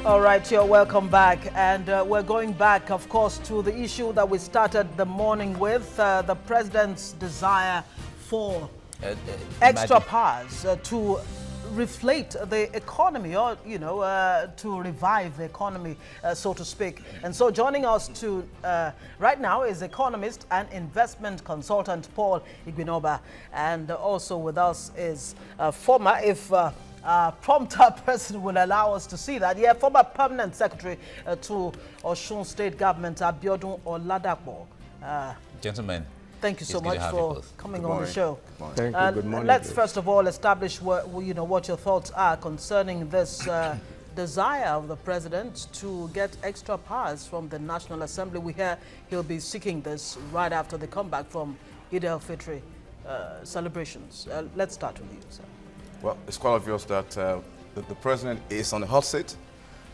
All right, you're welcome back. And we're going back, of course, to the issue that we started the morning with, the president's desire for extra powers to reflate the economy, or, to revive the economy, so to speak. And so joining us right now is economist and investment consultant Paul Igbinoba. And also with us is former, if prompter person will allow us to see that. Yeah, former permanent secretary to Osun State Government, Abiodun Oladapo. Gentlemen, thank you so much for coming on the show. Thank you. Good morning. Let's first of all establish what your thoughts are concerning this desire of the president to get extra powers from the National Assembly. We hear he'll be seeking this right after the comeback from Eid al-Fitr celebrations. Let's start with you, sir. Well, it's quite obvious that the president is on the hot seat.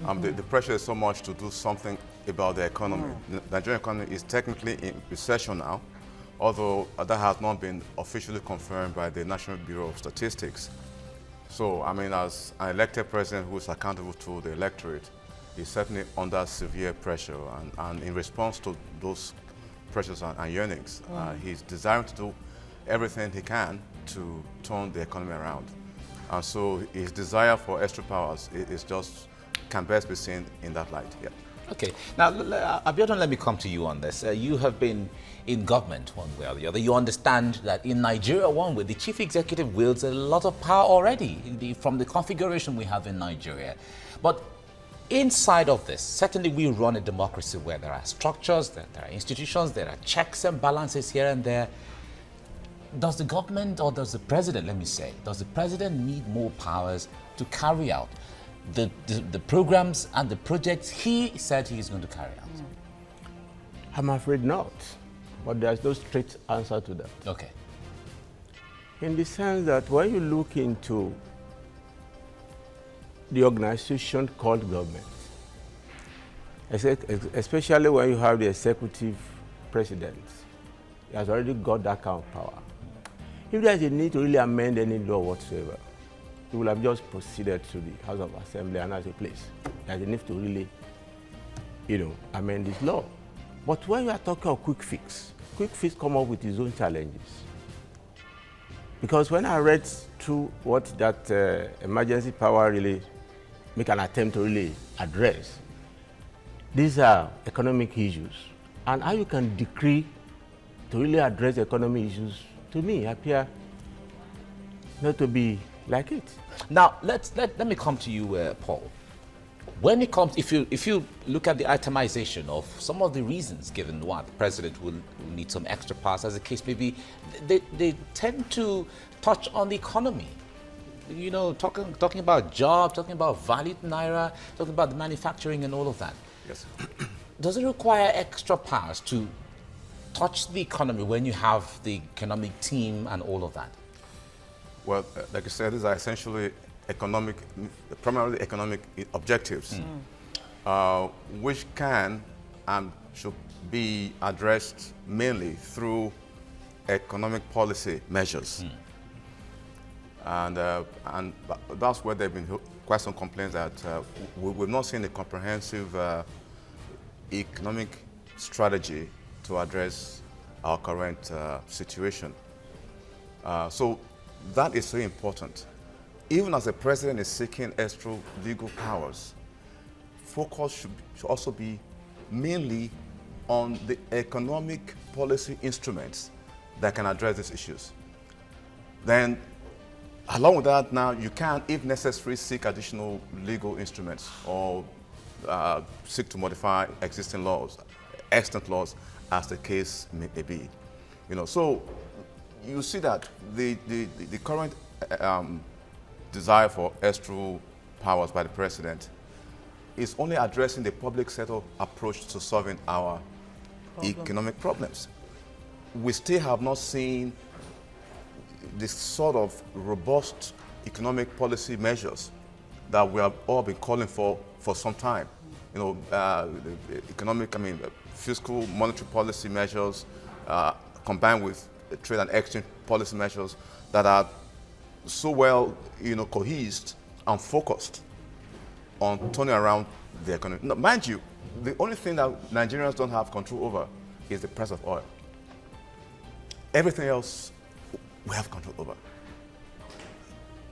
The pressure is so much to do something about the economy. The Nigerian economy is technically in recession now, although that has not been officially confirmed by the National Bureau of Statistics. So, I mean, as an elected president who is accountable to the electorate, he's certainly under severe pressure. And in response to those pressures and yearnings, he's desiring to do everything he can to turn the economy around. And so his desire for extra powers can best be seen in that light. Yeah. Okay. Now, Abiodun, let me come to you on this. You have been in government one way or the other. You understand that in Nigeria, one way, the chief executive wields a lot of power already from the configuration we have in Nigeria. But inside of this, certainly we run a democracy where there are structures, there are institutions, there are checks and balances here and there. Does the government, or does the president, does the president need more powers to carry out the programs and the projects he said he is going to carry out? I'm afraid not, but there's no straight answer to that. Okay. In the sense that when you look into the organization called government, especially when you have the executive president, he has already got that kind of power. If there is a need to really amend any law whatsoever, he will have just proceeded to the House of Assembly and as a place. There is a need to really, amend this law. But when you are talking of quick fix come up with its own challenges. Because when I read through what that emergency power really make an attempt to really address, these are economic issues. And how you can decree to really address economic issues, to me, appear not to be like it. Now, let me come to you, Paul. When it comes, if you look at the itemization of some of the reasons given why the president will need some extra powers, as the case may be, they tend to touch on the economy. Talking about jobs, talking about value to naira, talking about the manufacturing and all of that. Yes. Does it require extra powers to touch the economy when you have the economic team and all of that? Well, like I said, these are essentially primarily economic objectives, which can and should be addressed mainly through economic policy measures. And that's where there have been quite some complaints that we've not seen a comprehensive economic strategy to address our current situation. So that is so important. Even as the president is seeking extra legal powers, focus should also be mainly on the economic policy instruments that can address these issues. Then, along with that, now you can, if necessary, seek additional legal instruments or seek to modify existing laws, extant laws, as the case may be. So you see that the current desire for extra powers by the president is only addressing the public sector approach to solving our economic problems. We still have not seen this sort of robust economic policy measures that we have all been calling for some time. Fiscal monetary policy measures combined with trade and exchange policy measures that are so well, cohesed and focused on turning around the economy. No, mind you, the only thing that Nigerians don't have control over is the price of oil. Everything else, we have control over.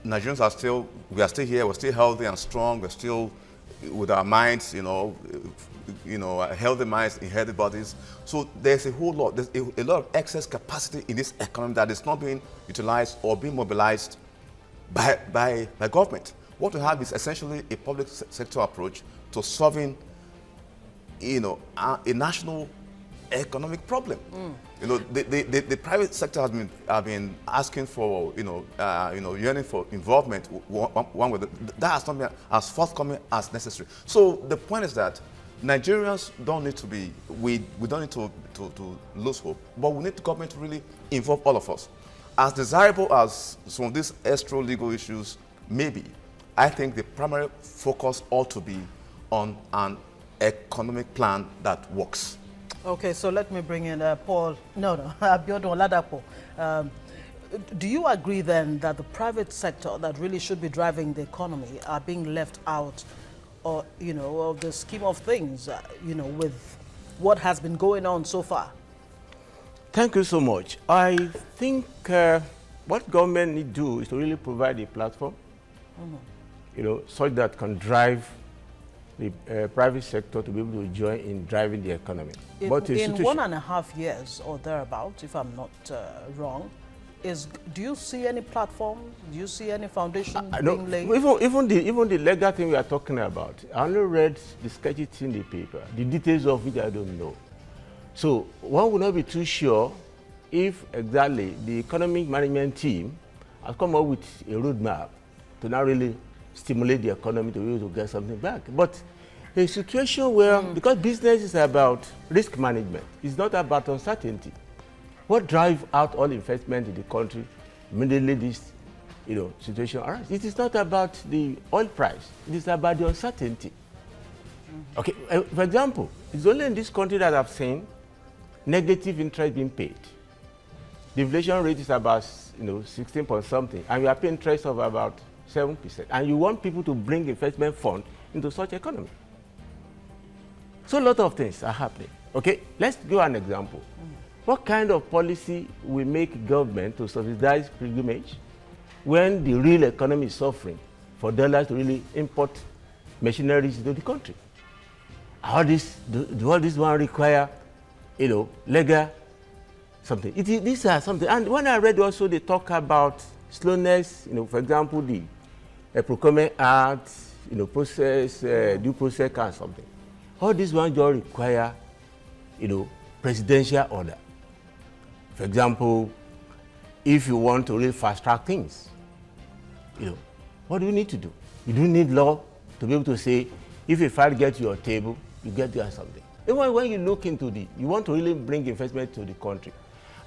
Nigerians we are still here, we're still healthy and strong, we're still with our minds, healthy minds in healthy bodies. So there's a whole lot, there's a lot of excess capacity in this economy that is not being utilized or being mobilized by government. What we have is essentially a public sector approach to solving, a national economic problem. The private sector has been asking for, yearning for involvement. One with that has not been as forthcoming as necessary. So the point is that Nigerians don't need to be, we don't need to lose hope, but we need the government to really involve all of us. As desirable as some of these extra-legal issues may be, I think the primary focus ought to be on an economic plan that works. Okay, so let me bring in Abiodun Oladapo. Do you agree then that the private sector that really should be driving the economy are being left out, or of the scheme of things, with what has been going on so far? Thank you so much. I think what government need to do is to really provide a platform, such that can drive the private sector to be able to join in driving the economy. In 1.5 years or thereabout, if I'm not wrong, do you see any platform? Do you see any foundation being laid? Even the legal thing we are talking about, I only read the sketchy thing in the paper, the details of which I don't know. So one would not be too sure if exactly the economic management team has come up with a roadmap to now really stimulate the economy to be able to get something back. But a situation where, because business is about risk management, it's not about uncertainty. What drives out all investment in the country immediately this situation arises? It is not about the oil price, it is about the uncertainty. Okay, for example, it's only in this country that I've seen negative interest being paid. The inflation rate is about 16 point something, and we are paying interest of about 7%. And you want people to bring investment fund into such economy. So a lot of things are happening. Okay, let's give an example. What kind of policy will make government to subsidize pilgrimage when the real economy is suffering for dollars to really import machineries into the country? All this one require, legal something. These are something. And when I read also, they talk about slowness. For example, the Procurement Act, process, due process and something. All these ones just require, presidential order. For example, if you want to really fast track things, what do you need to do? You do need law to be able to say, if a file gets to your table, you get to something. Even when you look into you want to really bring investment to the country,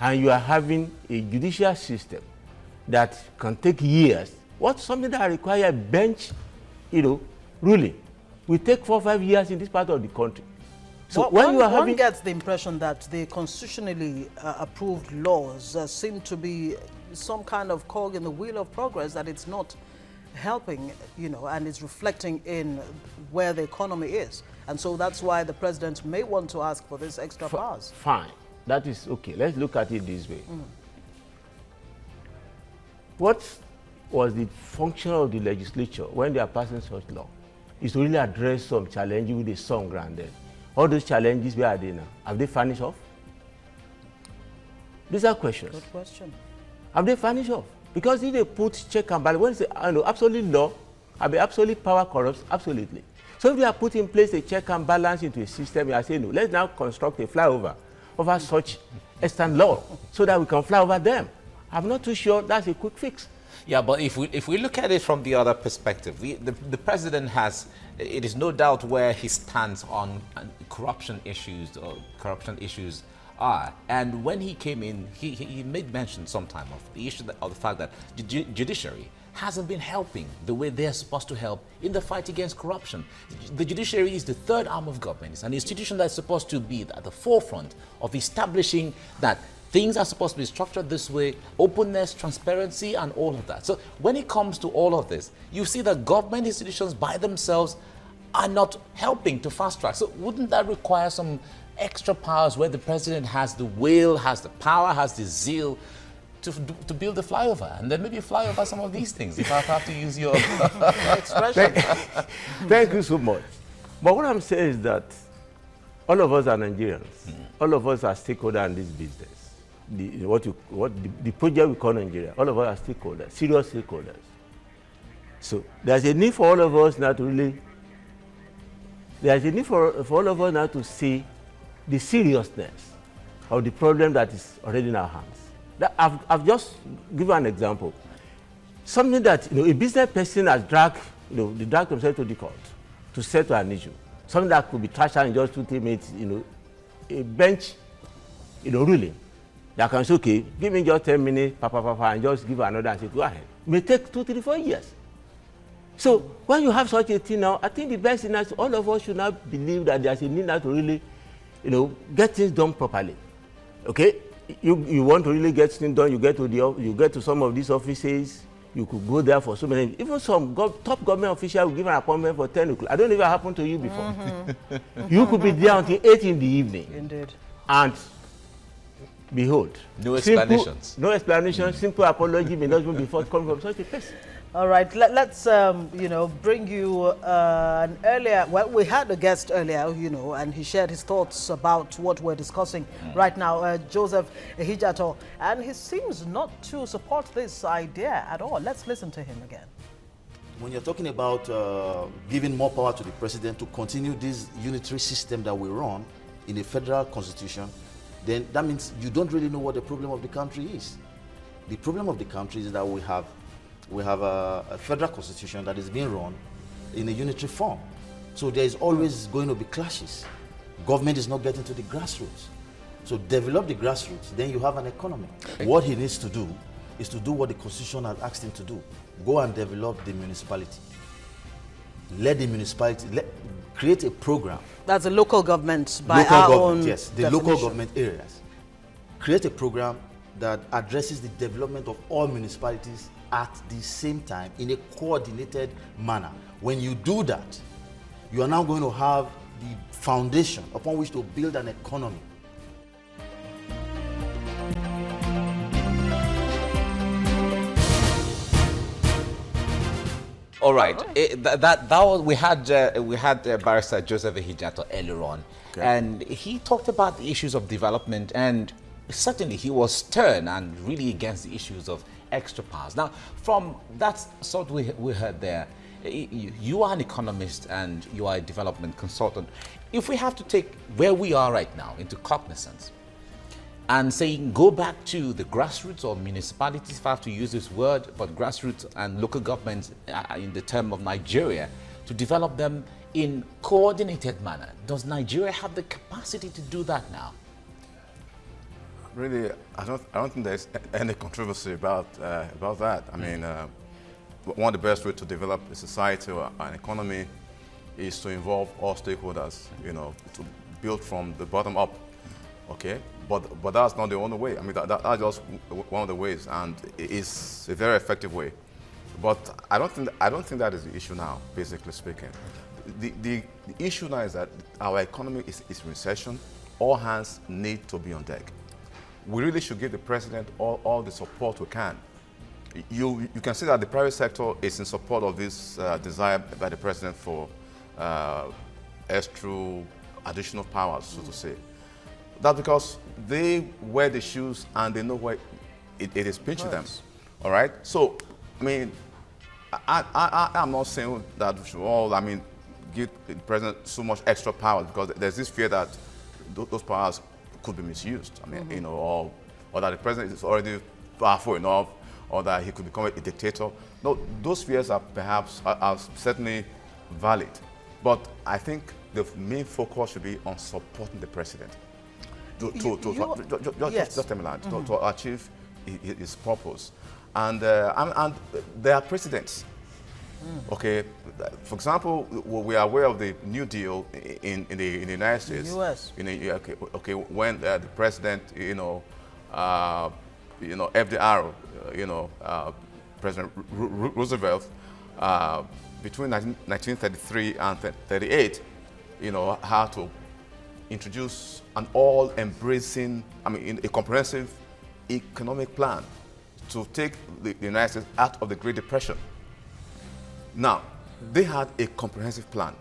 and you are having a judicial system that can take years. What's something that requires bench, ruling? We take 4 or 5 years in this part of the country. So one gets the impression that the constitutionally approved laws seem to be some kind of cog in the wheel of progress, that it's not helping, and it's reflecting in where the economy is. And so that's why the president may want to ask for this extra powers. Fine. That is okay. Let's look at it this way. What was the function of the legislature when they are passing such law? Is to really address some challenges with the song granted. All those challenges, where are they now? Have they vanished off? These are questions. Good question. Have they vanished off? Because if they put check and balance, when they say, absolute law, absolute power corrupts, absolutely. So if they are put in place a check and balance into a system, you are saying, no, let's now construct a flyover over such extant law so that we can fly over them. I'm not too sure that's a quick fix. Yeah, but if we look at it from the other perspective, the president it is no doubt where he stands on corruption issues are. And when he came in, he made mention sometime of the issue of the fact that the judiciary hasn't been helping the way they're supposed to help in the fight against corruption. The judiciary is the third arm of government. It's an institution that's supposed to be at the forefront of establishing that things are supposed to be structured this way, openness, transparency, and all of that. So when it comes to all of this, you see that government institutions by themselves are not helping to fast track. So wouldn't that require some extra powers where the president has the will, has the power, has the zeal to build a flyover, and then maybe fly over some of these things, if I have to use your expression. Thank you so much. But what I'm saying is that all of us are Nigerians. All of us are stakeholders in this business. The project we call Nigeria, all of us are stakeholders, serious stakeholders. So there's a need for all of us now to really, there's a need for all of us now to see the seriousness of the problem that is already in our hands. I've just given an example. Something that a business person has dragged, they drag themselves to the court to settle an issue. Something that could be trashed out in just 2-3 minutes, a bench, ruling. That can say, okay, give me just 10 minutes, and just give another and say, go ahead. It may take 2, 3, 4 years. So when you have such a thing now, I think the best thing is all of us should now believe that there's a need now to really, get things done properly. Okay? You want to really get things done, you get to some of these offices, you could go there for so many, even some top government official will give an appointment for 10 o'clock. I don't know if it happened to you before. You could be there until 8 in the evening. Indeed. And behold. No explanations. No explanations, simple apology may not even be forthcoming from such a person. All right, let's bring you an earlier. Well, we had a guest earlier, and he shared his thoughts about what we're discussing right now, Joseph Ehigiator, and he seems not to support this idea at all. Let's listen to him again. When you're talking about giving more power to the president to continue this unitary system that we run in a federal constitution, then that means you don't really know what the problem of the country is. The problem of the country is that we have a federal constitution that is being run in a unitary form. So there is always going to be clashes. Government is not getting to the grassroots. So develop the grassroots, then you have an economy. What he needs to do is to do what the constitution has asked him to do. Go and develop the municipality. Let the municipality, create a program. That's a local government by our own yes, the definition. local government areas. Create a program that addresses the development of all municipalities at the same time in a coordinated manner. When you do that, you are now going to have the foundation upon which to build an economy. All right. We had Barrister Joseph Ehigiator earlier on, and he talked about the issues of development, and certainly he was stern and really against the issues of extra powers. Now, from that sort we heard there, you are an economist and you are a development consultant. If we have to take where we are right now into cognizance and saying go back to the grassroots or municipalities, if I have to use this word, but grassroots and local governments in the term of Nigeria, to develop them in coordinated manner, does Nigeria have the capacity to do that now? Really, I don't think there's any controversy about that. I mean, one of the best ways to develop a society or an economy is to involve all stakeholders. To build from the bottom up. Okay, but that's not the only way. I mean, that's just one of the ways, and it's a very effective way. But I don't think that is the issue now. Basically speaking, the issue now is that our economy is in recession. All hands need to be on deck. We really should give the president all the support we can. You can see that the private sector is in support of this desire by the president for extra additional powers, so to say. That's because they wear the shoes and they know where it is pinching them. All right? So, I mean, I'm not saying that we should all, give the president so much extra power, because there's this fear that those powers could be misused. Or that the president is already powerful enough, or that he could become a dictator. No, those fears are perhaps are certainly valid, but I think the main focus should be on supporting the president to achieve his purpose. And there are precedents. Okay, for example, we are aware of the New Deal in the United States. US. When the president, FDR, President Roosevelt, between 1933 and 38, had to introduce an all-embracing, a comprehensive economic plan to take the United States out of the Great Depression. Now, they had a comprehensive plan.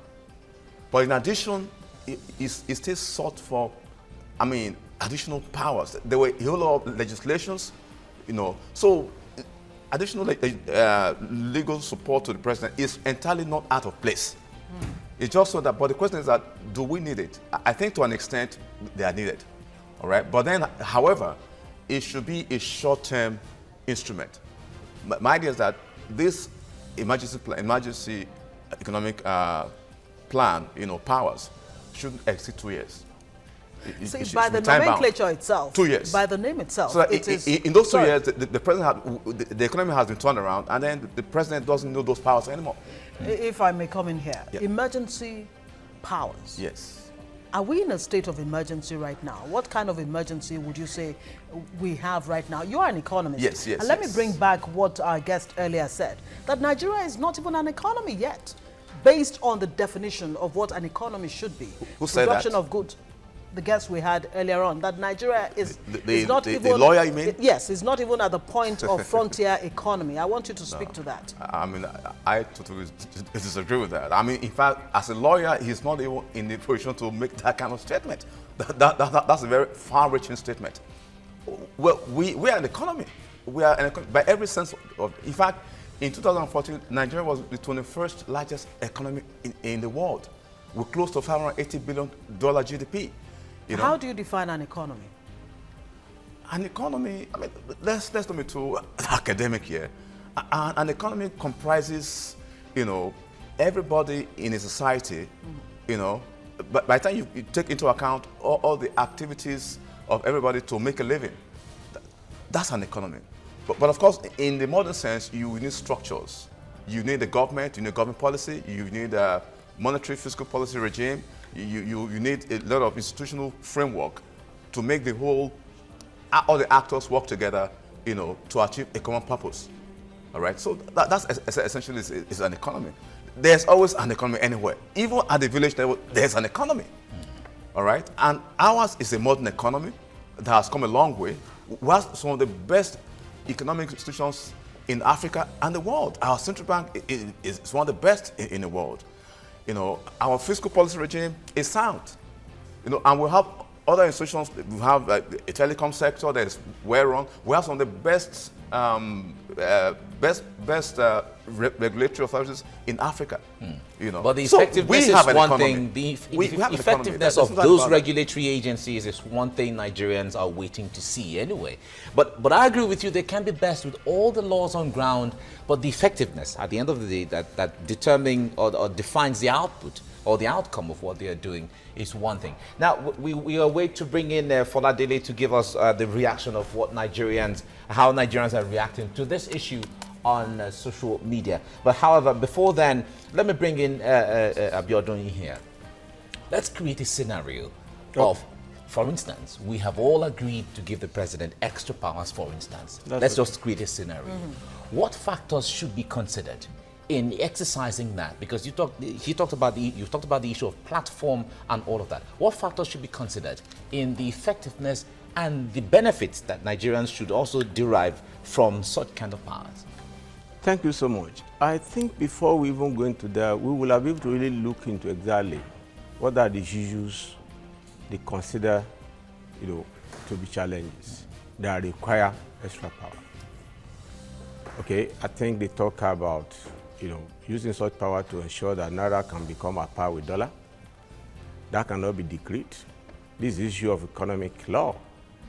But in addition, it still sought for, additional powers. There were a whole lot of legislations, So additional legal support to the president is entirely not out of place. It's just so that, but the question is that, do we need it? I think to an extent, they are needed, all right? But then, however, it should be a short-term instrument. My idea is that this emergency economic plan, powers, shouldn't exceed 2 years. See, by the nomenclature itself, 2 years. By the name itself, so in those 2 years, the president the economy has been turned around, and then the president doesn't know those powers anymore. If I may come in here, Yeah. Emergency powers. Yes. Are we in a state of emergency right now? What kind of emergency would you say we have right now? You are an economist. Yes. And let me bring back what our guest earlier said, that Nigeria is not even an economy yet, based on the definition of what an economy should be. Who said that? Production of goods. The guest we had earlier on, that Nigeria is not even... The lawyer, you mean? Yes, it's not even at the point of frontier economy. I want you to speak to that. I totally disagree with that. In fact, as a lawyer, he's not even in the position to make that kind of statement. That's a very far-reaching statement. Well, we are an economy. We are an economy by every sense of... In fact, in 2014, Nigeria was the 21st largest economy in the world, with close to $580 billion GDP. How do you define an economy? An economy, let's not be too academic here. An economy comprises, everybody in a society, but by the time you take into account all the activities of everybody to make a living, that's an economy. But of course, in the modern sense, you need structures. You need the government, you need government policy, you need a monetary fiscal policy regime, you need a lot of institutional framework to make all the actors work together, to achieve a common purpose. All right, so that's essentially is an economy. There's always an economy anywhere. Even at the village level, there's an economy. All right, and ours is a modern economy that has come a long way. We have some of the best economic institutions in Africa and the world. Our central bank is one of the best in the world. Our fiscal policy regime is sound. And we have other institutions. We have a telecom sector that is well run. We have some of the best regulatory authorities in Africa. But the effectiveness is one thing. The effectiveness of those regulatory agencies is one thing Nigerians are waiting to see anyway. But I agree with you, they can be best with all the laws on ground, but the effectiveness at the end of the day that determines or defines the output or the outcome of what they are doing is one thing. Now, we are waiting to bring in Foladele to give us the reaction of how Nigerians are reacting to this issue on social media. But however, before then, let me bring in Abiodun here. Let's create a scenario of, for instance, we have all agreed to give the president extra powers, for instance. Let's just create a scenario. What factors should be considered in exercising that? Because you've talked about the issue of platform and all of that. What factors should be considered in the effectiveness and the benefits that Nigerians should also derive from such kind of powers? Thank you so much. I think before we even go into that, we will have to really look into exactly what are the issues they consider, to be challenges that require extra power. Okay, I think they talk about, using such power to ensure that Naira can become a par with dollar. That cannot be decreed. This issue of economic law.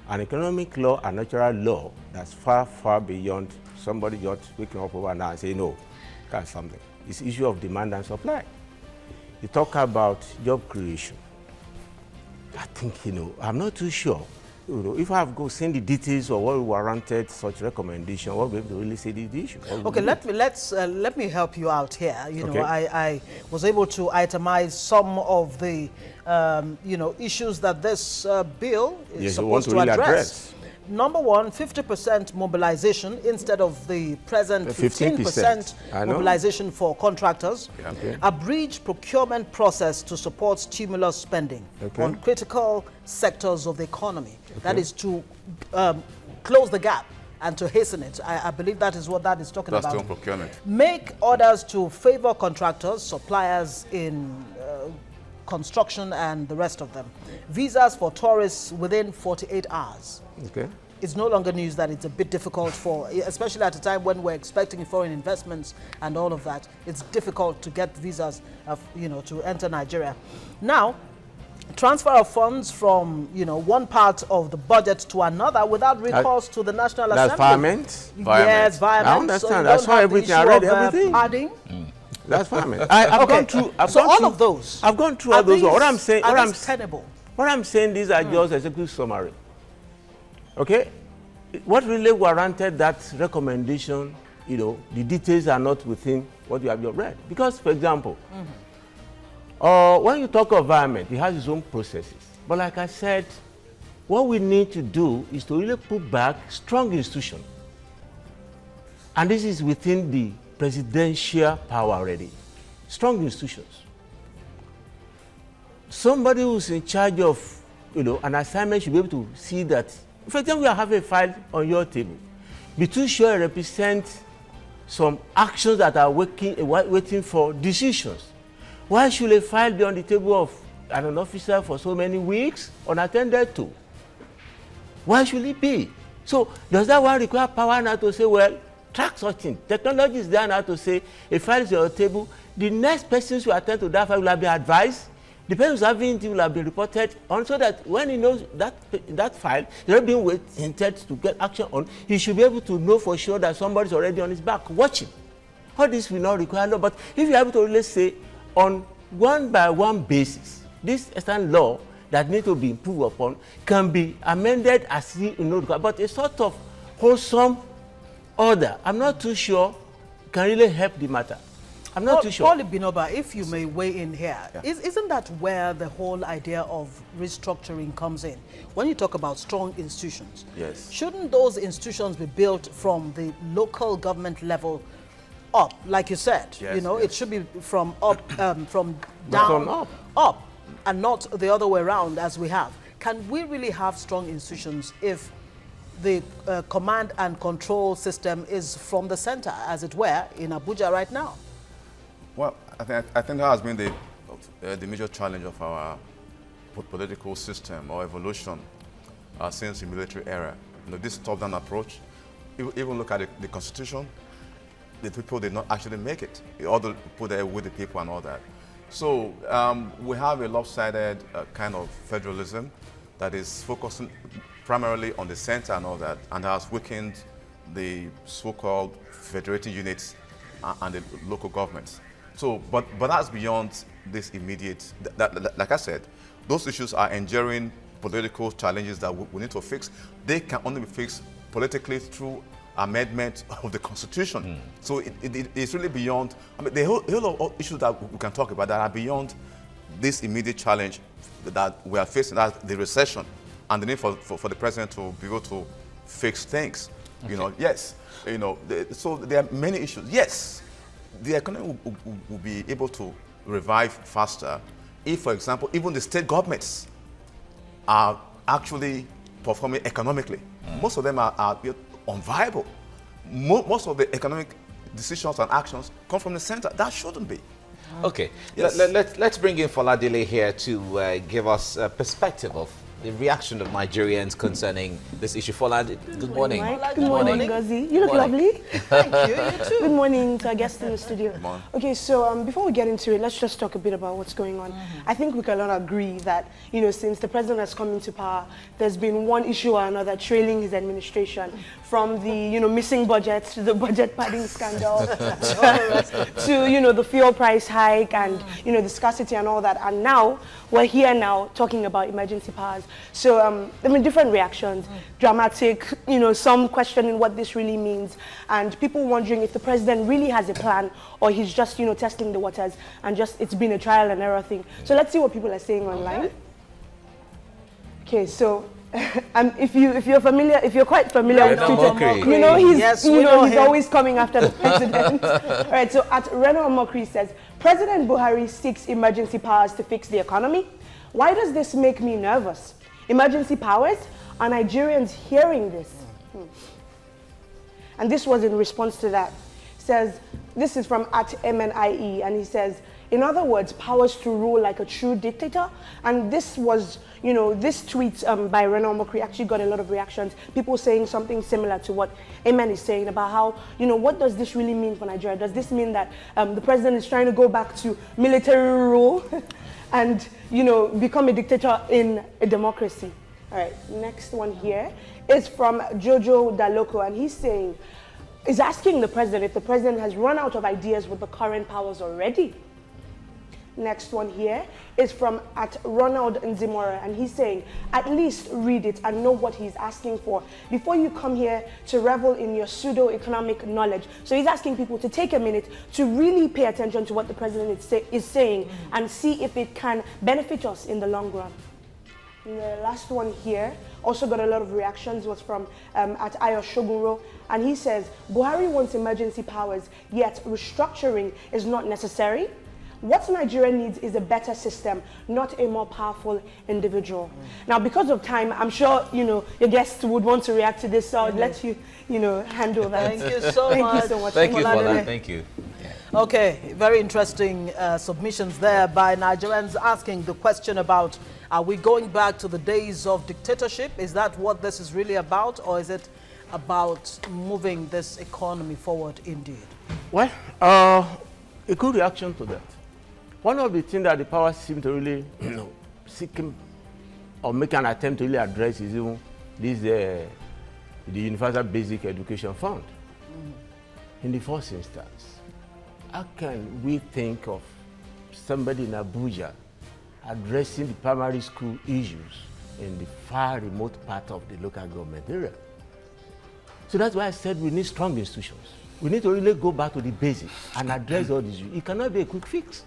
An economic law, a natural law, that's far, far beyond somebody just waking up overnight and saying, no, can't something. It's issue of demand and supply. You talk about job creation. I think, I'm not too sure. If I have seen the details of what warranted such recommendation, we'll be able to really see the issue. Okay, let me help you out here. I was able to itemize some of the issues that this bill is supposed to address. number one, 50% mobilization instead of the present 15% mobilization for contractors. Yeah. Okay. A bridge procurement process to support stimulus spending on critical sectors of the economy. That is to close the gap and to hasten it. I believe that is what that is talking That's about. still procurement. Make orders to favor contractors, suppliers in construction and the rest of them. Visas for tourists within 48 hours. Okay. It's no longer news that it's a bit difficult for, especially at a time when we're expecting foreign investments and all of that. It's difficult to get visas, to enter Nigeria. Now, transfer of funds from, one part of the budget to another without recourse to the National Assembly. That's firement? Yes, violence. I understand. That's why everything, I read everything. Padding. That's firement. I've gone through. I've gone all through, of those. I've gone through all those. What I'm saying. Tenable. What I'm saying, these are just executive summary. Okay? What really warranted that recommendation, the details are not within what you have just read. Because, for example, when you talk of environment, it has its own processes. But like I said, what we need to do is to really put back strong institutions. And this is within the presidential power already. Strong institutions. Somebody who's in charge of, an assignment should be able to see that. For example, you have a file on your table. Be too sure it represents some actions that are waiting for decisions. Why should a file be on the table of an officer for so many weeks unattended to? Why should it be? So does that one require power now to say, well, track such thing? Technology is there now to say, a file is on your table, the next person who attend to that file will have been advised, the person who's having it will have been reported on, so that when he knows that file is not being waited to get action on, he should be able to know for sure that somebody's already on his back watching. All this will not require law, but if you're able to really say on one-by-one basis, this extant law that needs to be improved upon can be amended as but a sort of wholesome order, I'm not too sure can really help the matter. I'm not too sure. Paul Binoba, if you may weigh in here, isn't that where the whole idea of restructuring comes in? When you talk about strong institutions, Yes. shouldn't those institutions be built from the local government level up, like you said? Yes, It should be from up, from down, up, and not the other way around as we have. Can we really have strong institutions if the command and control system is from the center, as it were, in Abuja right now? Well, I think that has been the major challenge of our political system or evolution since the military era. This top-down approach. Even look at the Constitution. The people did not actually make it. All the people there with the people and all that. So we have a lopsided kind of federalism that is focusing primarily on the center and all that, and has weakened the so-called federating units and the local governments. So, but that's beyond this immediate. Like I said, those issues are enduring political challenges that we need to fix. They can only be fixed politically through amendment of the Constitution. So it's really beyond. I mean, the whole lot of issues that we can talk about that are beyond this immediate challenge that we are facing, that's the recession, and the need for the president to be able to fix things. Okay. Yes. So there are many issues. Yes. The economy will be able to revive faster if, for example, even the state governments are actually performing economically. Most of them are unviable. Most of the economic decisions and actions come from the center. That shouldn't be. Okay, Yes. let's bring in Foladile here to give us a perspective of the reaction of Nigerians concerning this issue. Foladile, good morning. Good morning, Ngozi. You look lovely. Thank you. You too. Good morning to our guests in the studio. Good morning. Okay, so before we get into it, let's just talk a bit about what's going on. I think we can all agree that, since the president has come into power, there's been one issue or another trailing his administration, from the, missing budget to the budget padding scandal to, the fuel price hike and, the scarcity and all that. And now, we're here now talking about emergency powers. So, different reactions, dramatic, some questioning what this really means, and people wondering if the president really has a plan or he's just, testing the waters and it's been a trial and error thing. So let's see what people are saying online. Okay, so if you're quite familiar with Reno Twitter, Omokri. you know he's Yes, you we know know he's him. always coming after the president. All right, so at Reno Omokri says, President Buhari seeks emergency powers to fix the economy. Why does this make me nervous? Emergency powers? Are Nigerians hearing this? And this was in response to that. Says, this is from at MNIE, and he says, in other words, powers to rule like a true dictator. And this was, you know, this tweet by Reno Omokri actually got a lot of reactions. People saying something similar to what Amen is saying about how, you know, what does this really mean for Nigeria? Does this mean that the president is trying to go back to military rule and, you know, become a dictator in a democracy? All right, next one here is from Jojo Daloko, and he's asking the president if the president has run out of ideas with the current powers already. Next one here is from at Ronald Nzimora, and he's saying, at least read it and know what he's asking for before you come here to revel in your pseudo-economic knowledge. So he's asking people to take a minute to really pay attention to what the president is saying and see if it can benefit us in the long run. And the last one here also got a lot of reactions, was from at Ayo Shogunro, and he says, Buhari wants emergency powers, yet restructuring is not necessary. What Nigeria needs is a better system, not a more powerful individual. Now, because of time, I'm sure, you know, your guests would want to react to this, so I'll let you, you know, handle that. Thank you so much. Thank you so much. Thank you for Oladele. that. Thank you. Okay, very interesting submissions there by Nigerians asking the question about, are we going back to the days of dictatorship? Is that what this is really about, or is it about moving this economy forward indeed? Well, a good reaction to that. One of the things that the powers seem to really, you know, seeking or make an attempt to really address is even this, the Universal Basic Education Fund. In the first instance, how can we think of somebody in Abuja addressing the primary school issues in the far remote part of the local government area? So that's why I said we need strong institutions. We need to really go back to the basics and address all these issues. It cannot be a quick fix.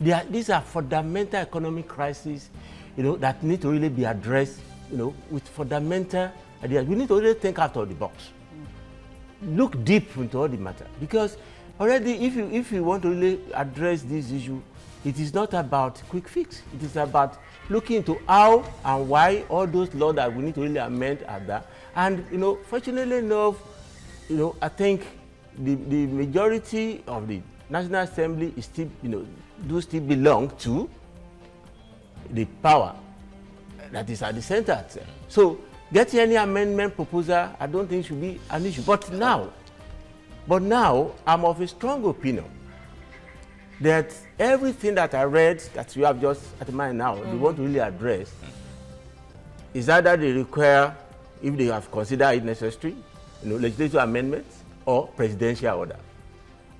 These are fundamental economic crises, you know, that need to really be addressed, you know, with fundamental ideas. We need to really think out of the box. Look deep into all the matter, because already if you want to really address this issue, it is not about quick fix. It is about looking into how and why all those laws that we need to really amend are there. And, you know, fortunately enough, you know, I think the majority of the National Assembly is still, you know, do still belong to the power that is at the center. So getting any amendment proposal, I don't think should be an issue. But now, I'm of a strong opinion that everything that I read, that you have just at mind now, they want to really address, is either they require, if they have considered it necessary, you know, legislative amendments or presidential order.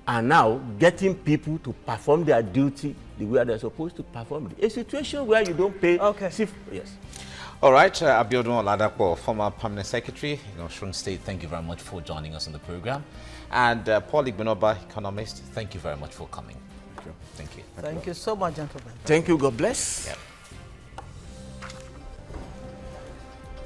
And now getting people to perform their duty the way they're supposed to perform it. A situation where you don't pay. Okay. Yes. All right, Abiodun Oladapo, former permanent secretary in Osun State, thank you very much for joining us on the program. And Paul Igbinoba, economist, thank you very much for coming. Thank you. Thank you so much, gentlemen. Thank you. God bless. Yep.